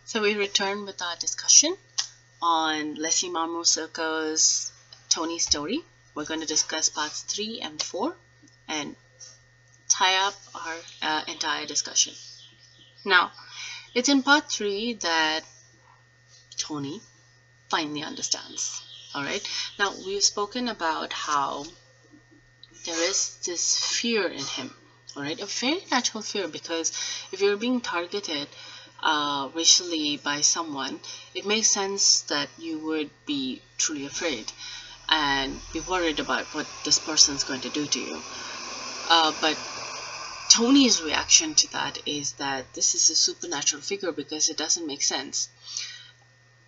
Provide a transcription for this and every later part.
So we return with our discussion on Leslie Marmon Silko's Tony story. We're going to discuss parts 3 and 4 and tie up our entire discussion. Now, it's in part 3 that Tony finally understands. All right. Now, we've spoken about how there is this fear in him. All right. A very natural fear, because if you're being targeted racially by someone, it makes sense that you would be truly afraid and be worried about what this person's going to do to you. But Tony's reaction to that is that this is a supernatural figure because it doesn't make sense.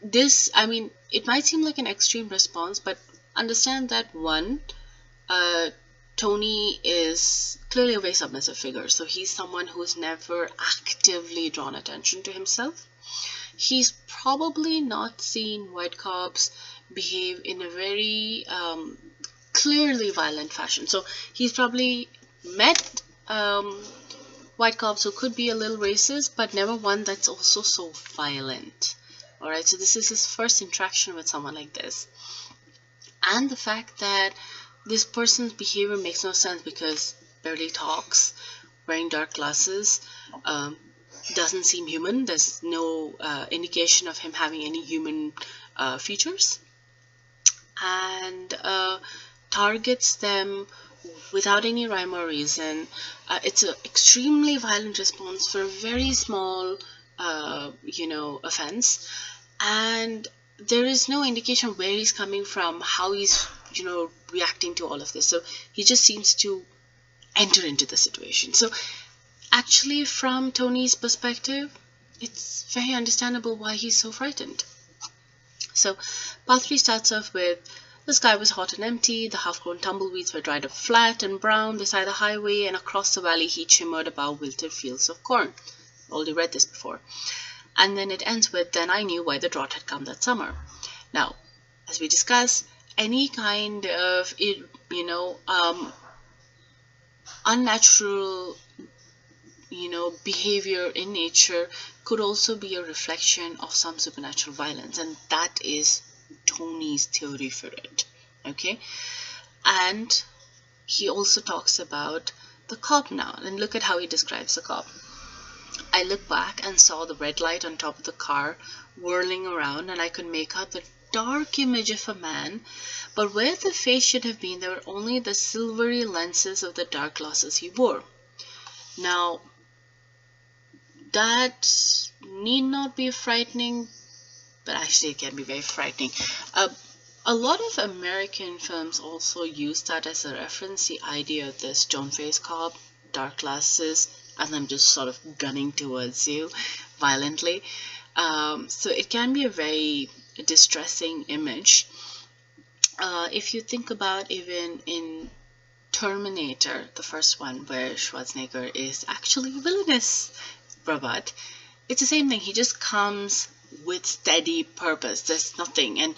It might seem like an extreme response, but understand that Tony is clearly a very submissive figure. So he's someone who's never actively drawn attention to himself. He's probably not seen white cops behave in a very clearly violent fashion. So he's probably met white cops who could be a little racist, but never one that's also so violent. All right, so this is his first interaction with someone like this. And the fact that this person's behavior makes no sense because barely talks, wearing dark glasses, doesn't seem human. There's no indication of him having any human features, and targets them without any rhyme or reason. It's an extremely violent response for a very small, offense, and there is no indication where he's coming from, how he's, reacting to all of this. So he just seems to enter into the situation. So actually, from Tony's perspective, it's very understandable why he's so frightened. So part 3 starts off with, the sky was hot and empty, the half-grown tumbleweeds were dried up flat and brown beside the highway, and across the valley heat shimmered above wilted fields of corn. Already read this before. And then it ends with, then I knew why the drought had come that summer. Now, as we discussed, any kind of unnatural behavior in nature could also be a reflection of some supernatural violence, and that is Tony's theory for it. Okay, and he also talks about the cop now, and look at how he describes the cop. I looked back and saw the red light on top of the car whirling around, and I could make out the dark image of a man, but where the face should have been, there were only the silvery lenses of the dark glasses he wore. Now, that need not be frightening, but actually it can be very frightening. A lot of American films also use that as a reference, the idea of the stone-faced cop, dark glasses, and them just sort of gunning towards you violently. So it can be a very distressing image. If you think about even in Terminator, the first one, where Schwarzenegger is actually villainous robot, it's the same thing. He just comes with steady purpose. There's nothing, and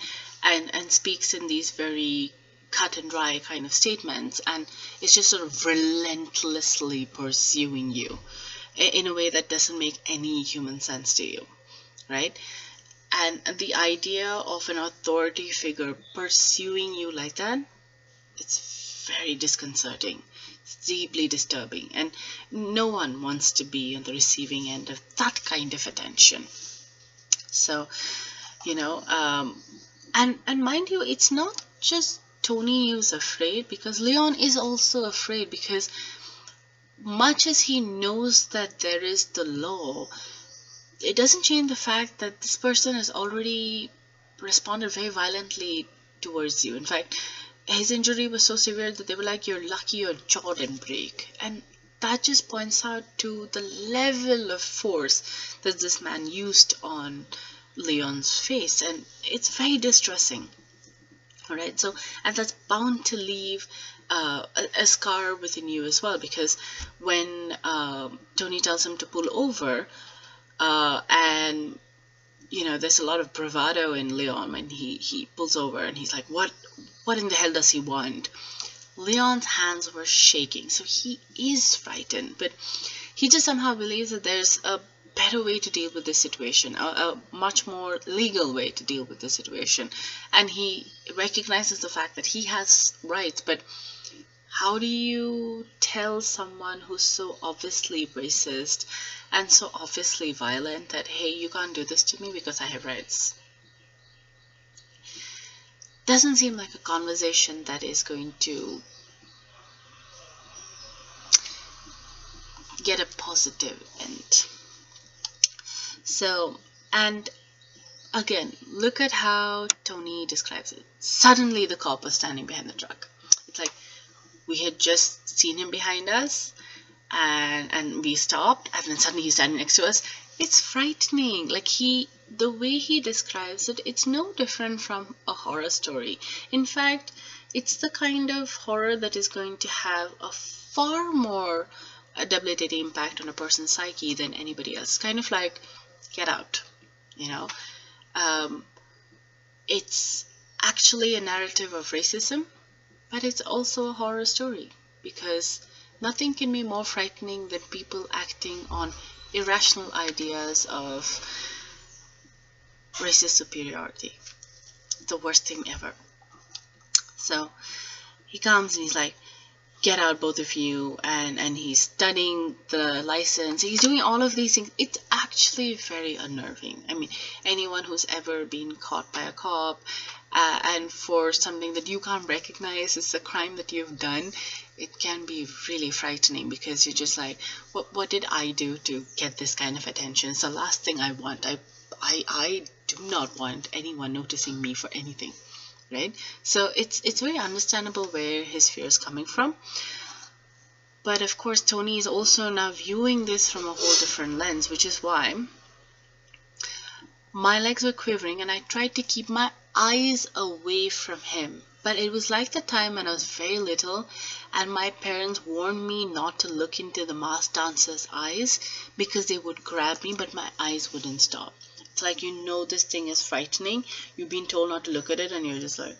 speaks in these very cut and dry kind of statements, and it's just sort of relentlessly pursuing you in a way that doesn't make any human sense to you, right? And the idea of an authority figure pursuing you like that, it's very disconcerting. It's deeply disturbing, and no one wants to be on the receiving end of that kind of attention. So, and mind you, it's not just Tony who's afraid, because Leon is also afraid, because much as he knows that there is the law, it doesn't change the fact that this person has already responded very violently towards you. In fact, his injury was so severe that they were like, you're lucky your jaw didn't break. And that just points out to the level of force that this man used on Leon's face, and it's very distressing. All right, so, and that's bound to leave a scar within you as well, because when Tony tells him to pull over, and there's a lot of bravado in Leon when he pulls over, and he's like, what in the hell does he want? Leon's hands were shaking, so he is frightened, but he just somehow believes that there's a better way to deal with this situation, a much more legal way to deal with the situation. And he recognizes the fact that he has rights, but how do you tell someone who's so obviously racist and so obviously violent that, hey, you can't do this to me because I have rights? Doesn't seem like a conversation that is going to get a positive end. So, and again, look at how Tony describes it. Suddenly the cop was standing behind the truck. It's like we had just seen him behind us, and we stopped, and then suddenly he's standing next to us. It's frightening. Like, the way he describes it, it's no different from a horror story. In fact, it's the kind of horror that is going to have a far more debilitating impact on a person's psyche than anybody else. Kind of like Get Out, you know. It's actually a narrative of racism, but it's also a horror story, because nothing can be more frightening than people acting on irrational ideas of racist superiority. It's the worst thing ever. So he comes and he's like, get out, both of you, and he's studying the license. He's doing all of these things. It's actually very unnerving. I mean, anyone who's ever been caught by a cop and for something that you can't recognize as a crime that you've done, it can be really frightening, because you're just like, what did I do to get this kind of attention? It's the last thing I want. I do not want anyone noticing me for anything. Right? So it's very understandable where his fear is coming from. But of course, Tony is also now viewing this from a whole different lens, which is why my legs were quivering and I tried to keep my eyes away from him. But it was like the time when I was very little and my parents warned me not to look into the masked dancer's eyes because they would grab me, but my eyes wouldn't stop. It's like, this thing is frightening. You've been told not to look at it and you're just like,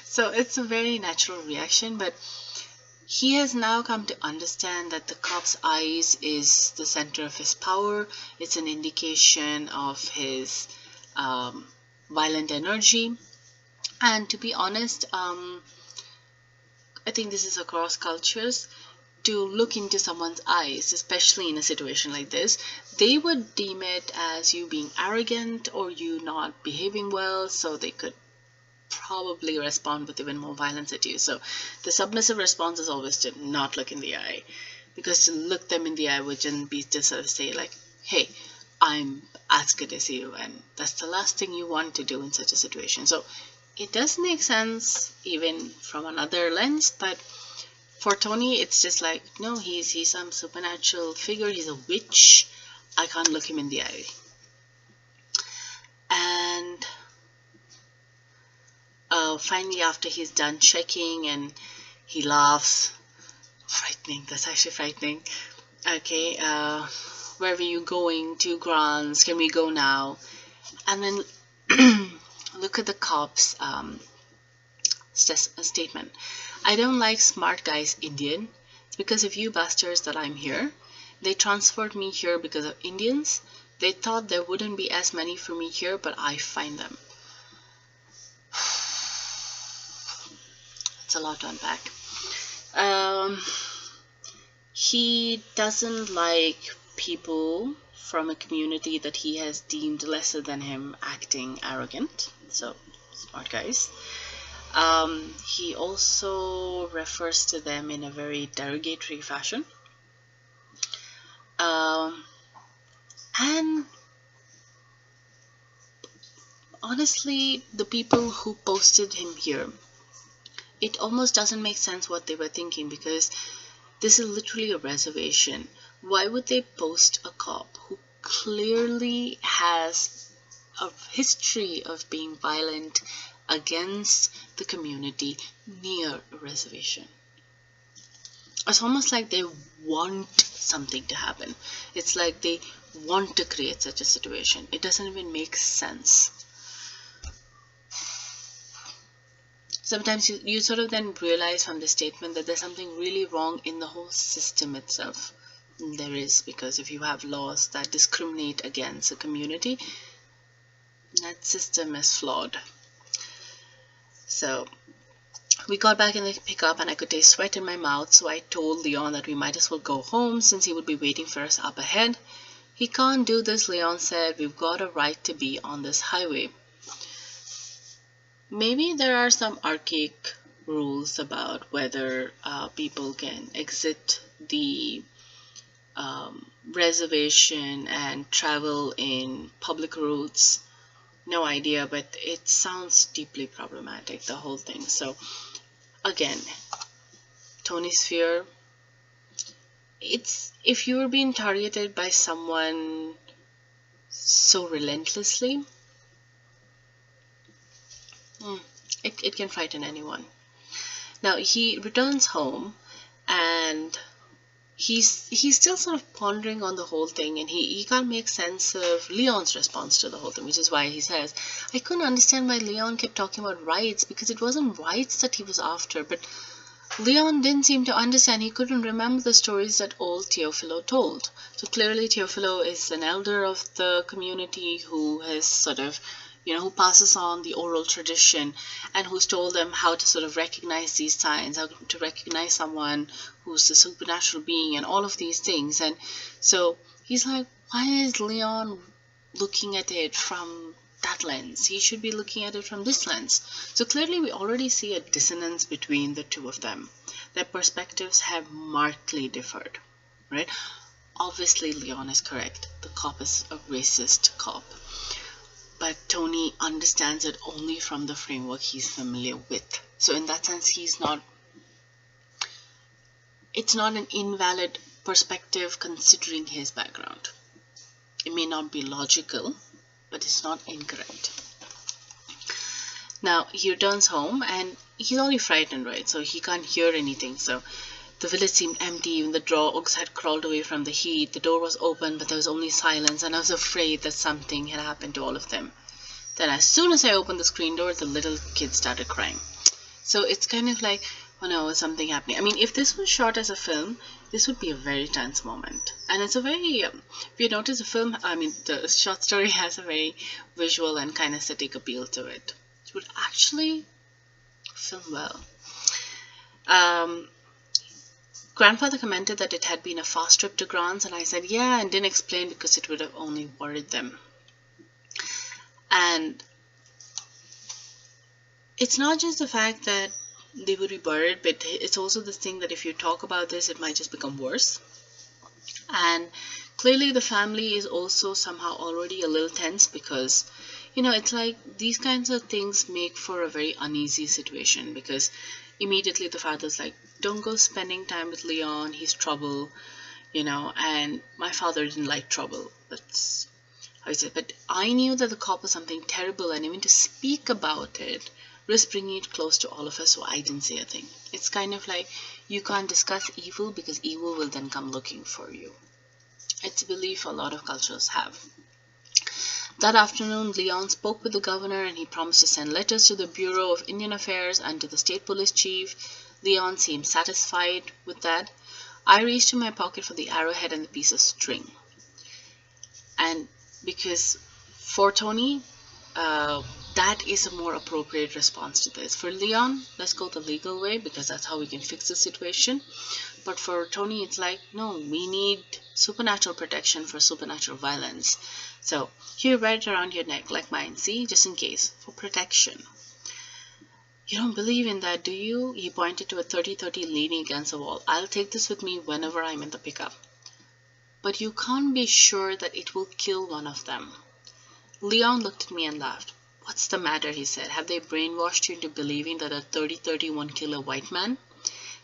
So it's a very natural reaction, but he has now come to understand that the cop's eyes is the center of his power. It's an indication of his violent energy. And to be honest, I think this is across cultures. To look into someone's eyes, especially in a situation like this, they would deem it as you being arrogant or you not behaving well, so they could probably respond with even more violence at you. So the submissive response is always to not look in the eye, because to look them in the eye would just be to sort of say like, hey, I'm as good as you, and that's the last thing you want to do in such a situation. So it does make sense even from another lens, but for Tony, it's just like, no, he's some supernatural figure. He's a witch. I can't look him in the eye. And finally, after he's done checking and he laughs, frightening. That's actually frightening. Okay, where are you going? 2 grants. Can we go now? And then look at the cops' statement. I don't like smart guys Indian. It's because of you bastards that I'm here. They transferred me here because of Indians. They thought there wouldn't be as many for me here, but I find them. It's a lot to unpack. He doesn't like people from a community that he has deemed lesser than him acting arrogant. So, smart guys. He also refers to them in a very derogatory fashion. And honestly, the people who posted him here, it almost doesn't make sense what they were thinking, because this is literally a reservation. Why would they post a cop who clearly has a history of being violent against the community near a reservation? It's almost like they want something to happen. It's like they want to create such a situation. It doesn't even make sense. Sometimes you sort of then realize from the statement that there's something really wrong in the whole system itself. There is, because if you have laws that discriminate against a community, that system is flawed. So we got back in the pickup and I could taste sweat in my mouth, so I told Leon that we might as well go home since he would be waiting for us up ahead. He can't do this, Leon said. We've got a right to be on this highway. Maybe there are some archaic rules about whether people can exit the reservation and travel in public routes. No idea, but it sounds deeply problematic, the whole thing. So again, Tony's fear, it's if you're being targeted by someone so relentlessly, it can frighten anyone. Now he returns home and he's still sort of pondering on the whole thing, and he can't make sense of Leon's response to the whole thing, which is why he says, I couldn't understand why Leon kept talking about rights, because it wasn't rights that he was after. But Leon didn't seem to understand. He couldn't remember the stories that old Teofilo told. So clearly Teofilo is an elder of the community who has sort of, who passes on the oral tradition and who's told them how to sort of recognize these signs, how to recognize someone who's a supernatural being and all of these things. And so he's like, why is Leon looking at it from that lens? He should be looking at it from this lens. So clearly we already see a dissonance between the two of them. Their perspectives have markedly differed, right? Obviously Leon is correct. The cop is a racist cop. But Tony understands it only from the framework he's familiar with. So in that sense, it's not an invalid perspective considering his background. It may not be logical, but it's not incorrect. Now he returns home and he's only frightened, right? So he can't hear anything. So the village seemed empty. Even the dogs had crawled away from the heat. The door was open, but there was only silence, and I was afraid that something had happened to all of them. Then as soon as I opened the screen door, the little kid started crying. So it's kind of like, oh no, is something happening? I mean, if this was shot as a film, this would be a very tense moment. And it's a very, if you notice the short story has a very visual and kinesthetic appeal to it. It would actually film well. Grandfather commented that it had been a fast trip to Grant's, and I said, yeah, and didn't explain because it would have only worried them. And it's not just the fact that they would be worried, but it's also this thing that if you talk about this, it might just become worse. And clearly the family is also somehow already a little tense because, it's like these kinds of things make for a very uneasy situation, because immediately the father's like, don't go spending time with Leon, he's trouble, and my father didn't like trouble. That's how he said. But I knew that the cop was something terrible, and even to speak about it risked bringing it close to all of us, so I didn't say a thing. It's kind of like you can't discuss evil because evil will then come looking for you. It's a belief a lot of cultures have. That afternoon, Leon spoke with the governor and he promised to send letters to the Bureau of Indian Affairs and to the state police chief. Leon seemed satisfied with that. I reached in my pocket for the arrowhead and the piece of string. And because for Tony, that is a more appropriate response to this. For Leon, let's go the legal way because that's how we can fix the situation. But for Tony, it's like, no, we need supernatural protection for supernatural violence. So here, wear it around your neck like mine, see, just in case, for protection. You don't believe in that, do you? He pointed to a 30-30 leaning against the wall. I'll take this with me whenever I'm in the pickup. But you can't be sure that it will kill one of them. Leon looked at me and laughed. What's the matter, he said. Have they brainwashed you into believing that a 30-30 won't kill a white man?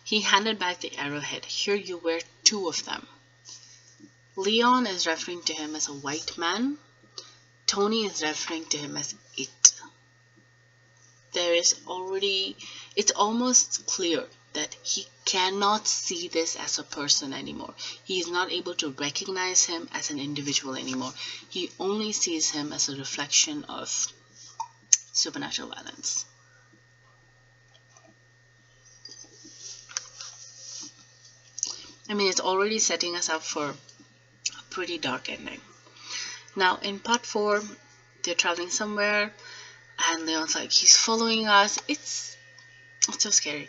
He handed back the arrowhead. Here you wear 2 of them. Leon is referring to him as a white man. Tony is referring to him as it. It's almost clear that he cannot see this as a person anymore. He is not able to recognize him as an individual anymore. He only sees him as a reflection of supernatural violence. I mean, it's already setting us up for a pretty dark ending. Now, in part 4, they're traveling somewhere, and Leon's like, he's following us. It's so scary.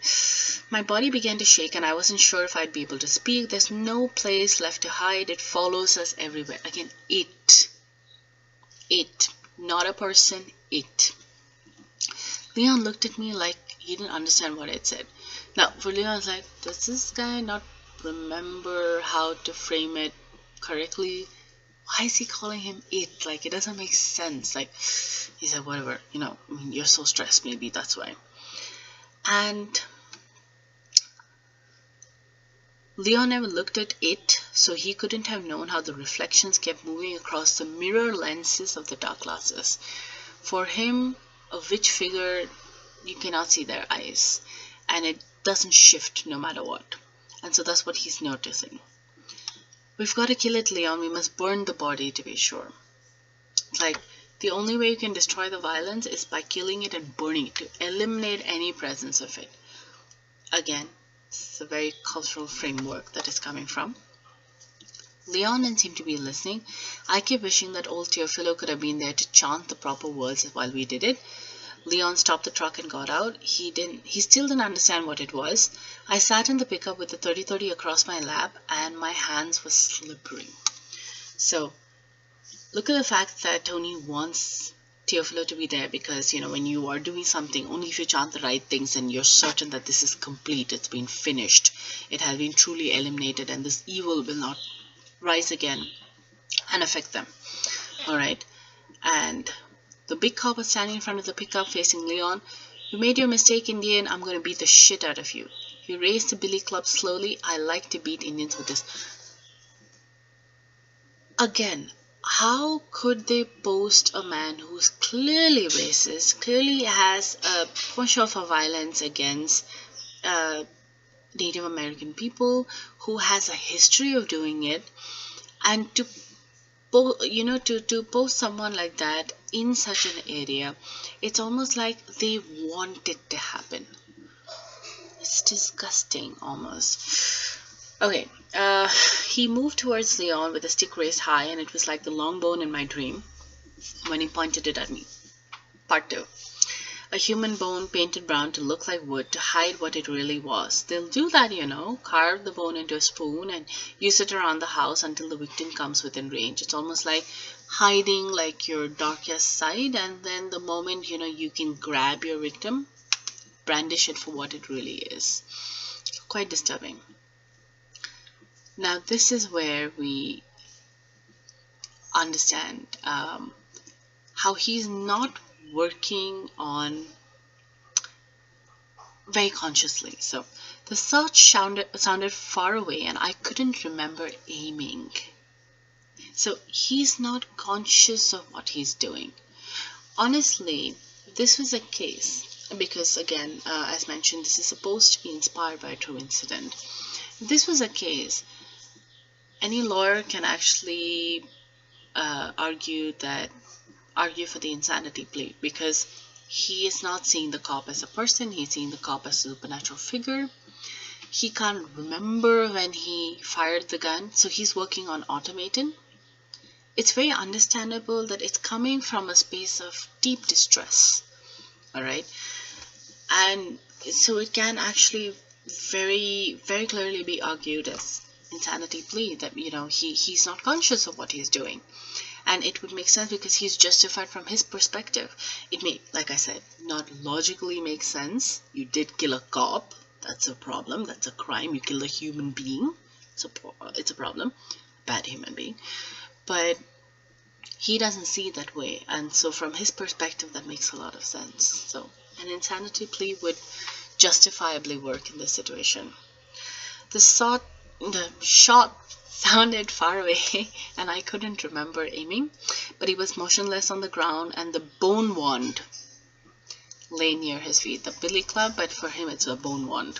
My body began to shake, and I wasn't sure if I'd be able to speak. There's no place left to hide. It follows us everywhere. Again, it. Not a person, it. Leon looked at me like he didn't understand what I'd said. Now, for Leon, I was like, does this guy not remember how to frame it correctly? Why is he calling him it? Like, it doesn't make sense. Like, he said, whatever, I mean, you're so stressed, maybe that's why. And Leon never looked at it, so he couldn't have known how the reflections kept moving across the mirror lenses of the dark glasses. For him, a witch figure, you cannot see their eyes, and it doesn't shift no matter what. And so that's what he's noticing. We've got to kill it, Leon. We must burn the body to be sure. It's like, the only way you can destroy the violence is by killing it and burning it, to eliminate any presence of it. Again, it's a very cultural framework that is coming from. Leon didn't seem to be listening. I kept wishing that old Teofilo could have been there to chant the proper words while we did it. Leon stopped the truck and got out. He still didn't understand what it was. I sat in the pickup with the 30-30 across my lap, and my hands were slippery. So, look at the fact that Tony wants Teofilo to be there, because, when you are doing something, only if you chant the right things and you're certain that this is complete, it's been finished, it has been truly eliminated, and this evil will not rise again and affect them. Alright, and the big cop was standing in front of the pickup facing Leon. You made your mistake, Indian. I'm going to beat the shit out of you. He raised the billy club slowly. I like to beat Indians with this. Again, how could they post a man who's clearly racist, clearly has a push of violence against Native American people, who has a history of doing it, and to post someone like that in such an area, it's almost like they want it to happen. It's disgusting, almost. Okay, he moved towards Leon with a stick raised high, and it was like the long bone in my dream when he pointed it at me. Part 2. A human bone painted brown to look like wood to hide what it really was. They'll do that, carve the bone into a spoon and use it around the house until the victim comes within range. It's almost like hiding like your darkest side, and then the moment, you can grab your victim, brandish it for what it really is. Quite disturbing. Now, this is where we understand how he's not working on very consciously. So the shot sounded far away, and I couldn't remember aiming. So he's not conscious of what he's doing. Honestly, this was a case, because again, as mentioned, this is supposed to be inspired by a true incident. If this was a case, any lawyer can actually argue for the insanity plea, because he is not seeing the cop as a person, he's seeing the cop as a supernatural figure. He can't remember when he fired the gun, so he's working on automating. It's very understandable that it's coming from a space of deep distress, alright? And so it can actually very, very clearly be argued as insanity plea, that, he's not conscious of what he's doing. And it would make sense because he's justified from his perspective. It may, like I said, not logically make sense. You did kill a cop. That's a problem. That's a crime. You killed a human being. It's a problem. Bad human being. But he doesn't see it that way. And so from his perspective, that makes a lot of sense. So an insanity plea would justifiably work in this situation. The shot sounded far away, and I couldn't remember aiming, but he was motionless on the ground, and the bone wand lay near his feet. The billy club, but for him it's a bone wand.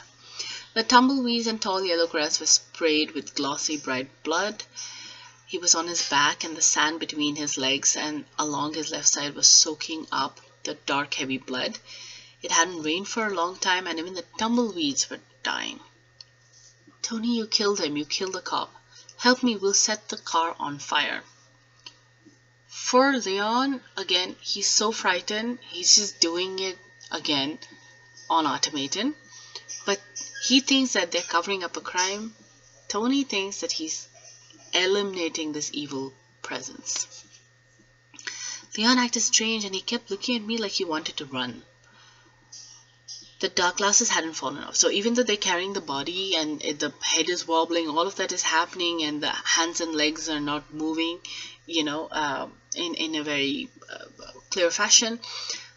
The tumbleweeds and tall yellow grass were sprayed with glossy bright blood. He was on his back, and the sand between his legs and along his left side was soaking up the dark heavy blood. It hadn't rained for a long time, and even the tumbleweeds were dying. Tony, you killed him. You killed the cop. Help me, we'll set the car on fire. For Leon, again, he's so frightened. He's just doing it again on automaton. But he thinks that they're covering up a crime. Tony thinks that he's eliminating this evil presence. Leon acted strange and he kept looking at me like he wanted to run. The dark glasses hadn't fallen off. So even though they're carrying the body and the head is wobbling, all of that is happening and the hands and legs are not moving, in a very clear fashion,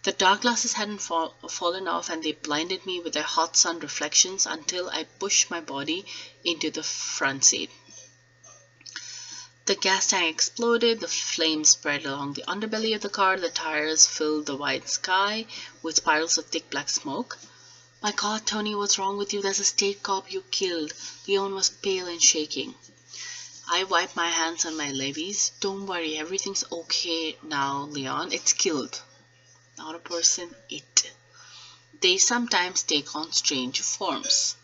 the dark glasses hadn't fallen off and they blinded me with their hot sun reflections until I pushed my body into the front seat. The gas tank exploded, the flames spread along the underbelly of the car, the tires filled the wide sky with spirals of thick black smoke. My God, Tony, what's wrong with you? There's a state cop you killed. Leon was pale and shaking. I wiped my hands on my levies. Don't worry, everything's okay now, Leon. It's killed. Not a person, it. They sometimes take on strange forms.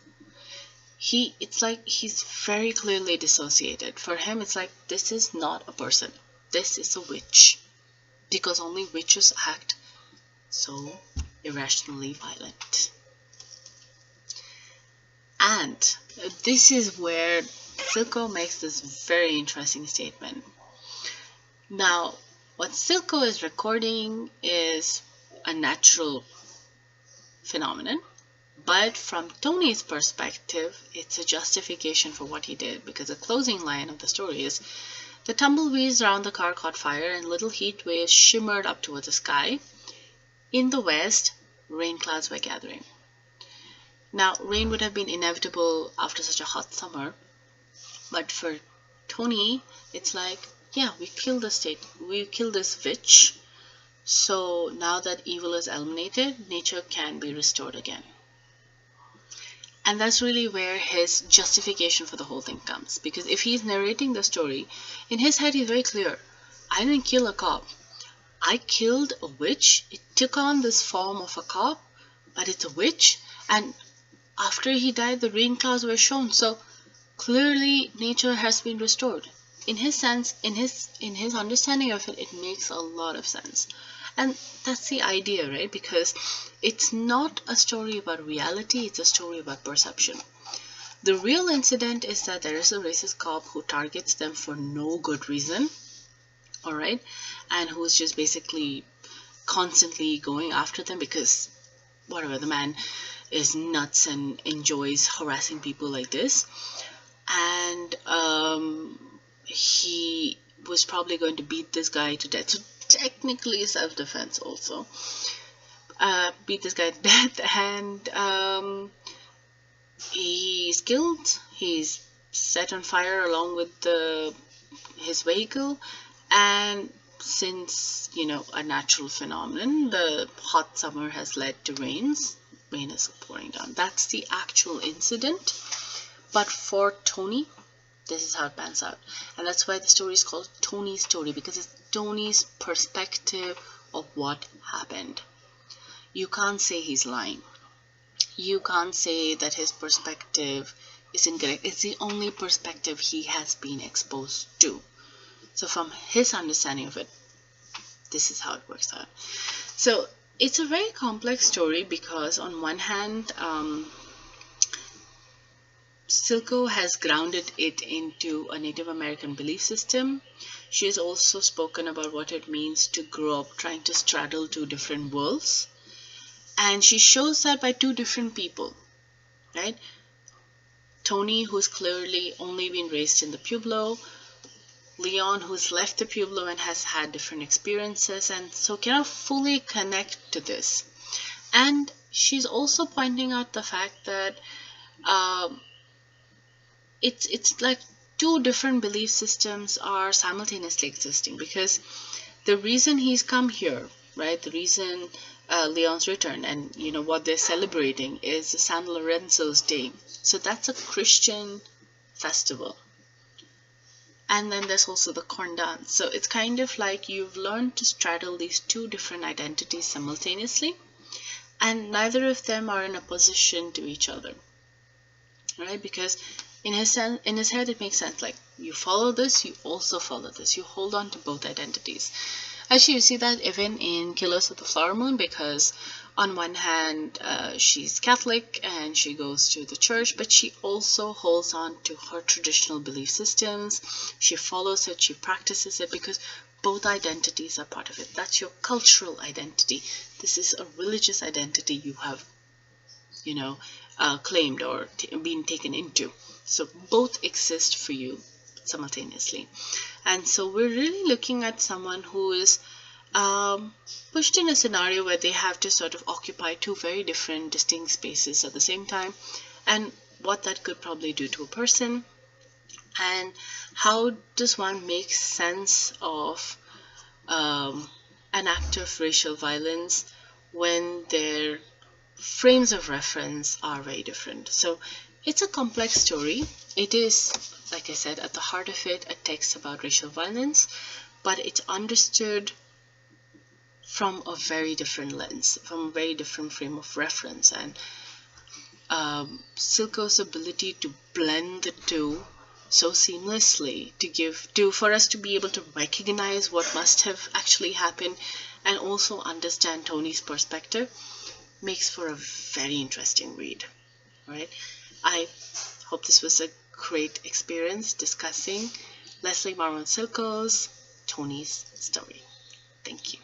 It's like he's very clearly dissociated. For him, it's like this is not a person. This is a witch. Because only witches act so irrationally violent. And this is where Silko makes this very interesting statement. Now, what Silko is recording is a natural phenomenon, but from Tony's perspective, it's a justification for what he did, because the closing line of the story is, the tumbleweeds around the car caught fire and little heat waves shimmered up towards the sky. In the west, rain clouds were gathering. Now, rain would have been inevitable after such a hot summer, but for Tony, it's like, yeah, we killed this witch, so now that evil is eliminated, nature can be restored again. And that's really where his justification for the whole thing comes, because if he's narrating the story, in his head he's very clear, I didn't kill a cop, I killed a witch, it took on this form of a cop, but it's a witch, and after he died, the rain clouds were shown. So clearly, nature has been restored. In his sense, in his understanding of it, it makes a lot of sense. And that's the idea, right? Because it's not a story about reality, it's a story about perception. The real incident is that there is a racist cop who targets them for no good reason, all right? And who's just basically constantly going after them because, whatever, the man is nuts and enjoys harassing people like this. And he was probably going to beat this guy to death. So technically self-defense also. Beat this guy to death, and he's killed. He's set on fire along with his vehicle. And since, a natural phenomenon, the hot summer has led to rains. Rain is pouring down. That's the actual incident. But for Tony, this is how it pans out. And that's why the story is called Tony's story, because it's Tony's perspective of what happened. You can't say he's lying. You can't say that his perspective is incorrect. It's the only perspective he has been exposed to. So from his understanding of it, this is how it works out. So it's a very complex story because on one hand, Silko has grounded it into a Native American belief system. She has also spoken about what it means to grow up trying to straddle two different worlds. And she shows that by two different people, right? Tony, who's clearly only been raised in the Pueblo, Leon, who's left the Pueblo and has had different experiences, and so cannot fully connect to this. And she's also pointing out the fact that it's like two different belief systems are simultaneously existing, because the reason he's come here, right, the reason Leon's returned, and what they're celebrating is the San Lorenzo's Day. So that's a Christian festival. And then there's also the corn dance. So it's kind of like you've learned to straddle these two different identities simultaneously, and neither of them are in opposition to each other, right? Because In his head, it makes sense. Like, you follow this, you also follow this. You hold on to both identities. Actually, you see that even in Killers of the Flower Moon, because on one hand, she's Catholic and she goes to the church, but she also holds on to her traditional belief systems. She follows it, she practices it, because both identities are part of it. That's your cultural identity. This is a religious identity you have, you know, claimed or been taken into. So both exist for you simultaneously. And so we're really looking at someone who is pushed in a scenario where they have to sort of occupy two very different, distinct spaces at the same time, and what that could probably do to a person, and how does one make sense of an act of racial violence when their frames of reference are very different. So it's a complex story. It is, like I said, at the heart of it, a text about racial violence, but it's understood from a very different lens, from a very different frame of reference. And Silko's ability to blend the two so seamlessly for us to be able to recognize what must have actually happened and also understand Tony's perspective makes for a very interesting read. Right? I hope this was a great experience discussing Leslie Marmon Silko's Tony's story. Thank you.